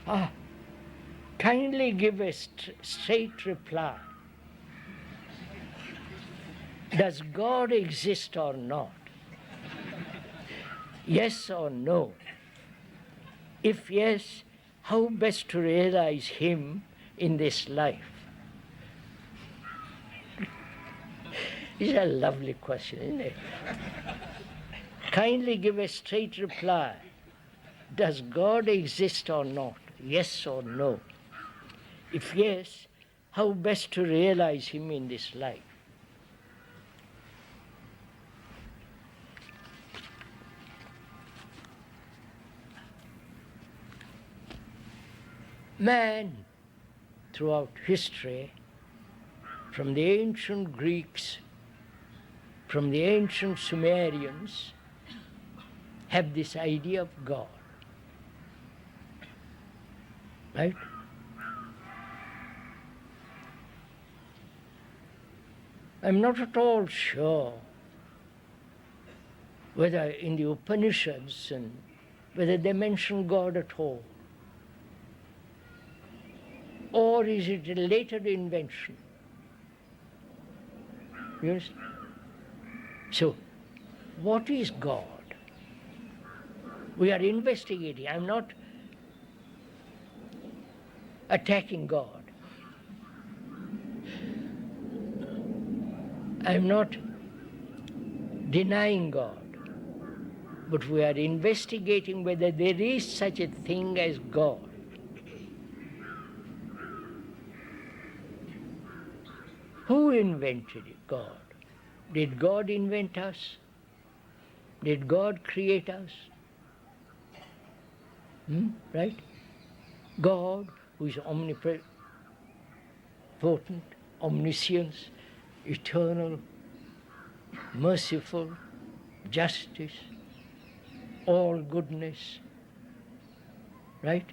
Ah, kindly give a straight reply. Does God exist or not? Yes or no? If yes, how best to realize Him in this life? It's a lovely question, isn't it? Kindly give a straight reply. Does God exist or not? Yes or no? If yes, how best to realize Him in this life? Man, throughout history, from the ancient Greeks, from the ancient Sumerians, have this idea of God. Right? I'm not at all sure whether in the Upanishads and whether they mention God at all. Or is it a later invention? Yes? So, what is God? We are investigating. I'm not attacking God. I'm not denying God. But we are investigating whether there is such a thing as God. Who invented God? Did God invent us? Did God create us? Right? God, who is omnipotent, omniscient, eternal, merciful, justice, all goodness. Right?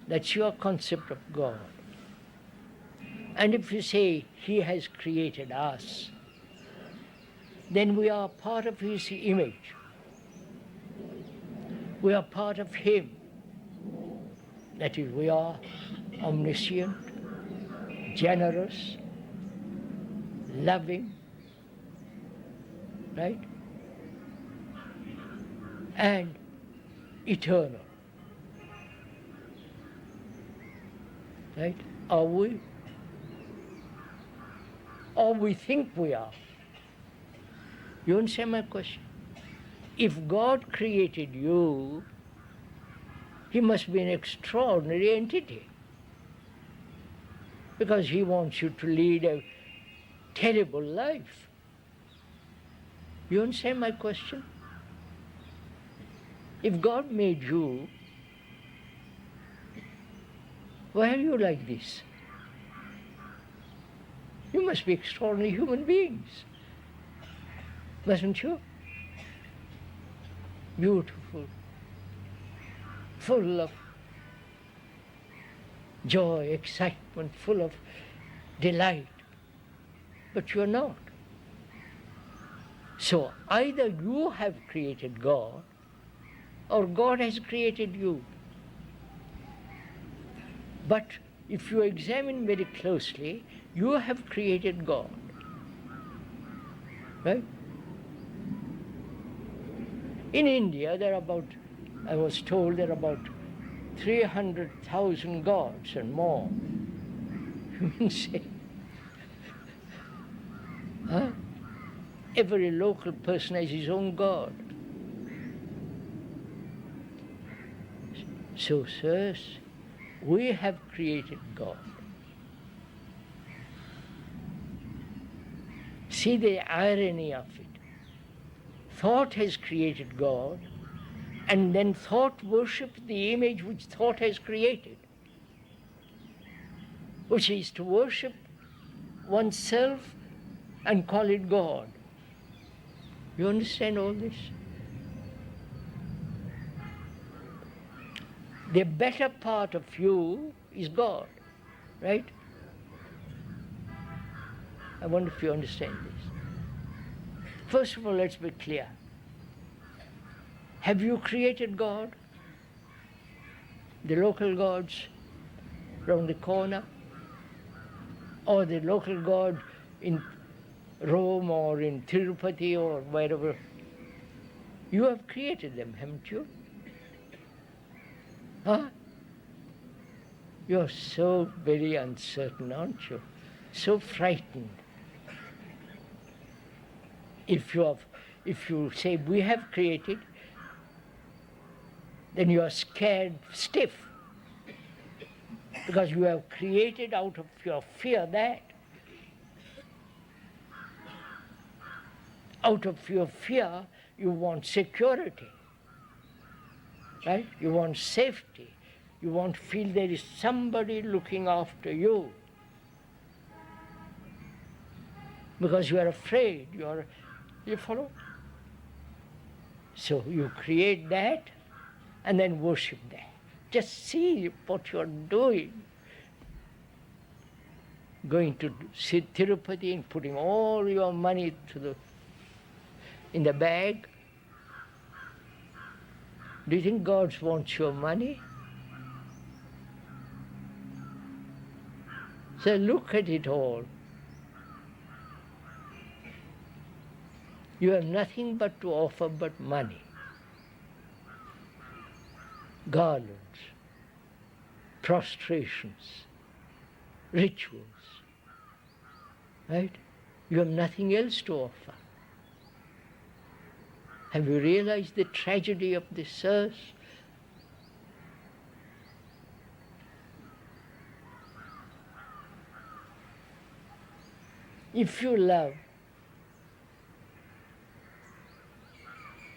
That's your concept of God. And if you say He has created us, then we are part of His image. We are part of Him. That is, we are omniscient, generous, loving, right? And eternal. Right? Are we? Or we think we are. You understand my question? If God created you, He must be an extraordinary entity, because He wants you to lead a terrible life. You understand my question? If God made you, why are you like this? You must be extraordinary human beings, mustn't you? Beautiful, full of joy, excitement, full of delight. But you're not. So either you have created God or God has created you. But if you examine very closely, you have created God. Right? In India, there are about, I was told, there are about 300,000 gods and more. You can say, huh? Every local person has his own God. So, sirs, we have created God. See the irony of it. Thought has created God, and then thought worships the image which thought has created, which is to worship oneself and call it God. You understand all this? The better part of you is God, right? I wonder if you understand this. First of all, let's be clear. Have you created God? the local gods round the corner, or the local god in Rome or in Tirupati or wherever. You have created them, haven't you? Huh? You're so very uncertain, aren't you? So frightened. If you say we have created, then you are scared stiff, because you have created out of your fear that. Out of your fear, you want security, right? You want safety. You want to feel there is somebody looking after you. Because you are afraid, you follow? So you create that and then worship that. Just see what you are doing. Going to Tirupati and putting all your money in the bag. Do you think God wants your money? So look at it all. You have nothing but to offer but money, garlands, prostrations, rituals, right? You have nothing else to offer. Have you realized the tragedy of this earth? If you love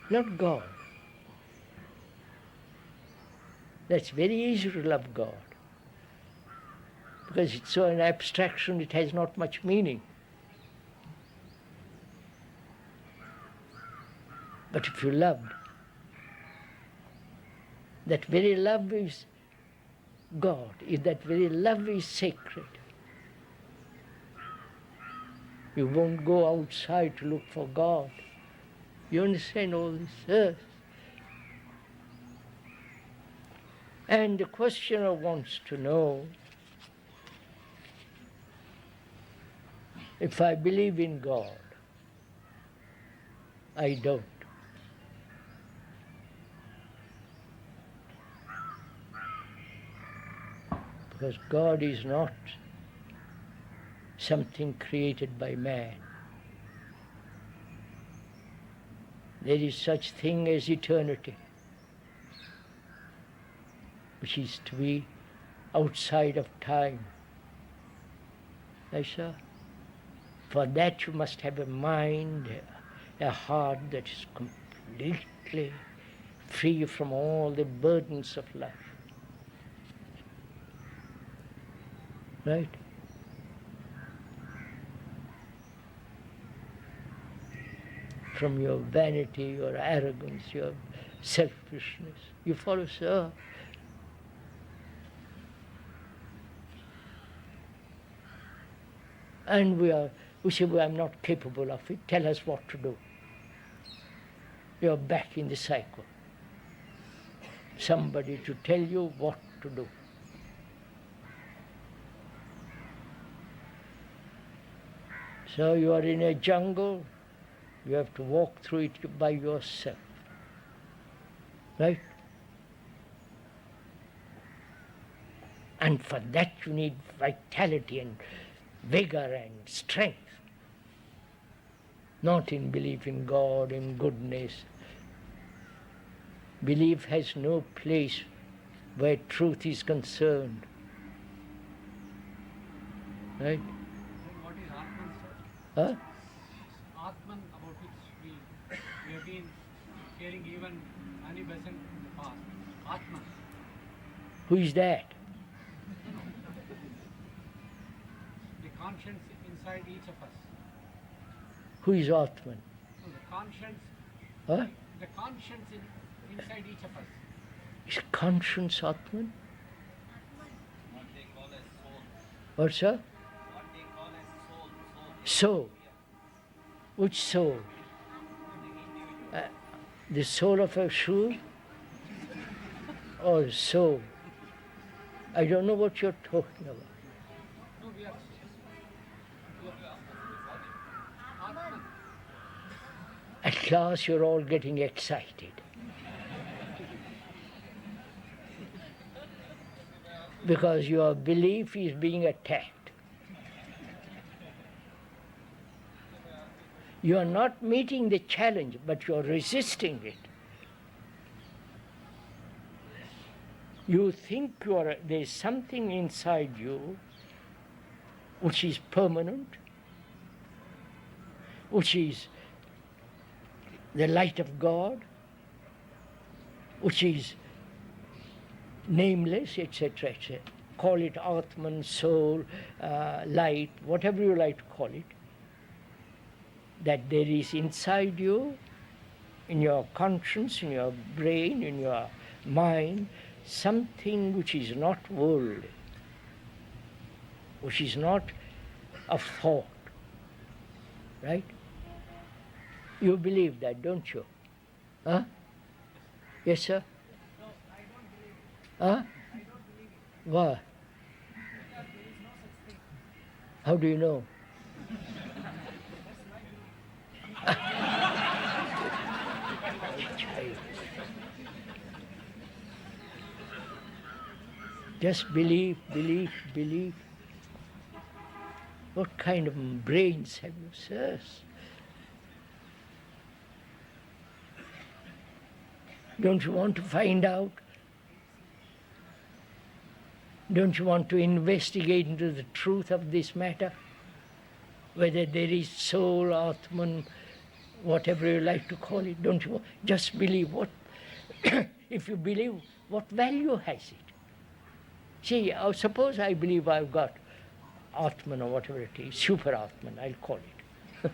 not God, that's very easy to love God, because it's so an abstraction, it has not much meaning. But if you loved, that very love is God, that very love is sacred. You won't go outside to look for God. You understand all this earth? And the questioner wants to know, if I believe in God, I don't. Because God is not something created by man. There is such thing as eternity, which is to be outside of time. Yes, sir? For that you must have a mind, a heart that is completely free from all the burdens of life. Right? From your vanity, your arrogance, your selfishness. You follow, sir? And we say, well, I'm not capable of it. Tell us what to do. You're back in the cycle. Somebody to tell you what to do. So you are in a jungle, you have to walk through it by yourself. Right? And for that you need vitality and vigor and strength. Not in belief in God, in goodness. Belief has no place where truth is concerned. Right? What is Atman, sir? Huh? Atman, about which we have been hearing even Annie Besant in the past. Atman. Who is that? The conscience inside each of us. Who is Atman? So the conscience, Huh? the conscience inside each of us. Is conscience Atman? What they call as soul. What, sir? What they call as soul. Soul. Which soul? The soul of a shoe? Or soul? I don't know what you're talking about. No, we are Atman. At last you're all getting excited. Because your belief is being attacked. You are not meeting the challenge, but you are resisting it. You think there's something inside you which is permanent, which is the light of God, which is nameless, etc., etc. Call it Atman, soul, light, whatever you like to call it. That there is inside you, in your conscience, in your brain, in your mind, something which is not worldly, which is not of thought, right? You believe that, don't you? Huh? Yes, sir? No, I don't believe it. Huh? I don't believe it. Why? Because there is no such thing. How do you know? That's my belief. Just believe, believe, believe. What kind of brains have you, sirs? Don't you want to find out? Don't you want to investigate into the truth of this matter? Whether there is soul, Atman, whatever you like to call it, don't you just believe what? If you believe, what value has it? See, suppose I believe I've got Atman or whatever it is, super Atman, I'll call it.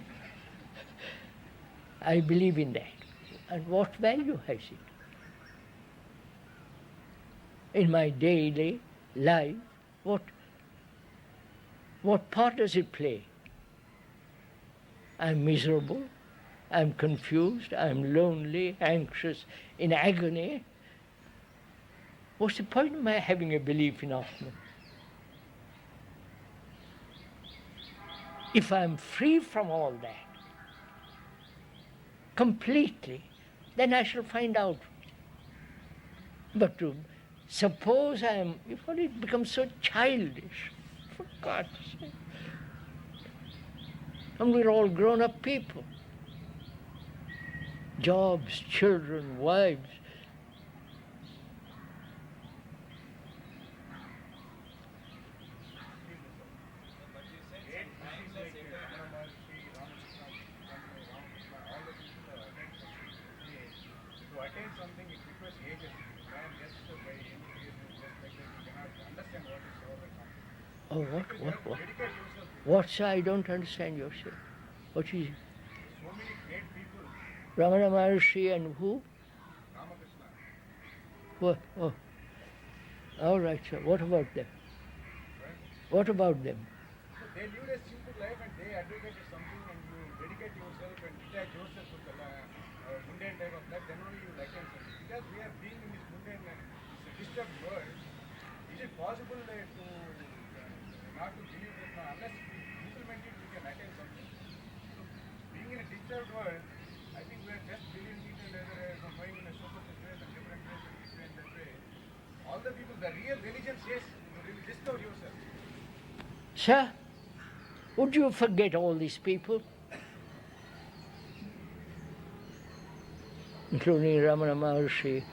I believe in that. And what value has it? In my daily life, what part does it play? I'm miserable, I'm confused, I'm lonely, anxious, in agony. What's the point of my having a belief in Atman? If I'm free from all that, completely, then I shall find out. But to suppose it becomes so childish, for God's sake. And we're all grown-up people. Jobs, children, wives. But you said some timeless eternal. To attain something, it requires ages. Man just by any reason, just like that, you cannot understand what is overcome. Oh, what? Dedicate yourself. What's I don't understand yourself. What is it? So many great people, Ramana Maharshi and who? Ramakrishna, What? Oh. All right, sir. What about them? right? What about them? So they lived a simple life and they advocated something and you dedicate yourself and detach yourself from the mundane type of life, then only you will attain something. Because we are being in this mundane, disturbed world, is it possible to not to believe that unless we implement it, we can attain something? So being in a disturbed world, I think we are just believing it and going in a superficial way and different ways and this way and that way. All the people, the real religion says, you really discover yourself. Sir, would you forget all these people? Including Ramana Maharshi,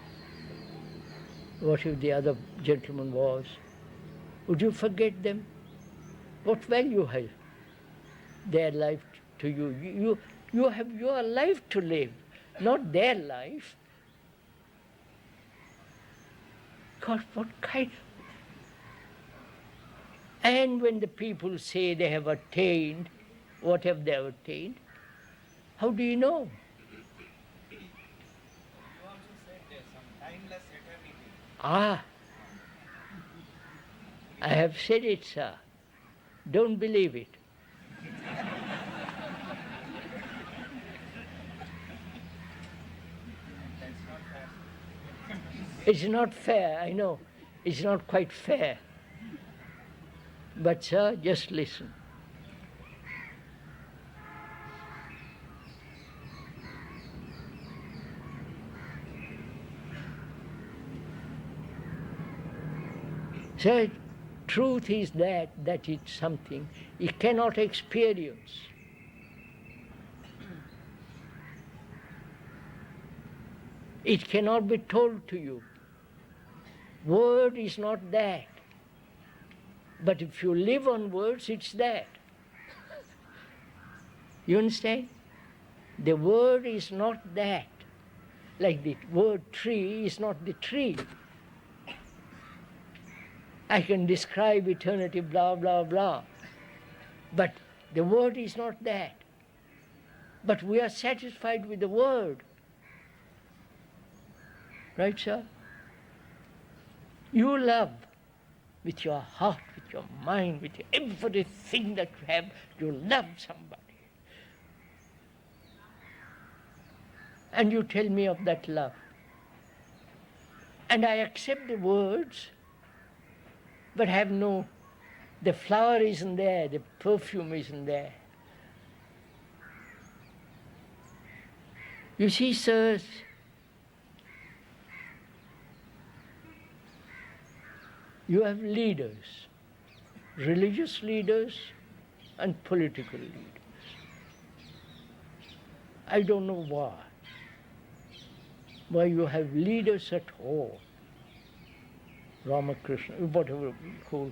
what if the other gentleman was? Would you forget them? What value has their life to you? You have your life to live, not their life. God, what kind? And when the people say they have attained, what have they attained? How do you know? You also said there's some timeless eternity. Ah, I have said it, sir. Don't believe it. That's not fair. It's not fair, I know. It's not quite fair. But sir, just listen. So truth is that it's something you cannot experience. It cannot be told to you. Word is not that. But if you live on words, it's that. You understand? The word is not that. Like the word tree is not the tree. I can describe eternity, blah, blah, blah. But the word is not that. But we are satisfied with the word. Right, sir? You love with your heart, with your mind, with everything that you have. You love somebody. And you tell me of that love. And I accept the words, but have no, the flower isn't there, the perfume isn't there. You see, sirs, you have leaders, religious leaders and political leaders. I don't know why you have leaders at all. Ramakrishna, whatever we call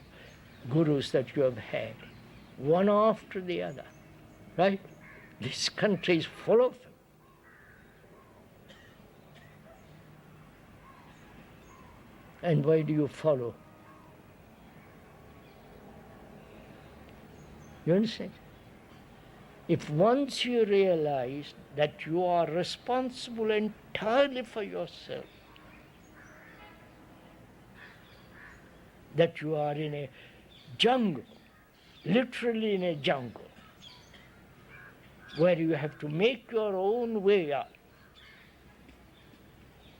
gurus that you have had, one after the other, right? This country is full of them. And why do you follow? You understand? If once you realize that you are responsible entirely for yourself, that you are in a jungle, literally in a jungle, where you have to make your own way up.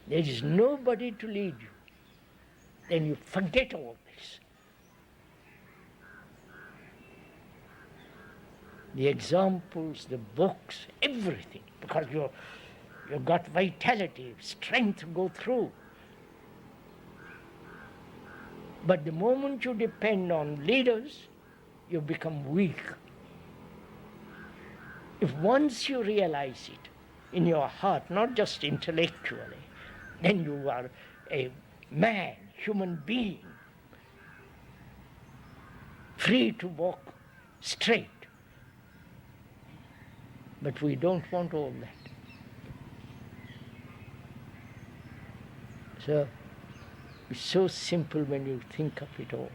There is nobody to lead you. Then you forget all this. The examples, the books, everything, because you've got vitality, strength to go through. But the moment you depend on leaders, you become weak. If once you realize it in your heart, not just intellectually, then you are a man, human being, free to walk straight. But we don't want all that. So it's so simple when you think of it all.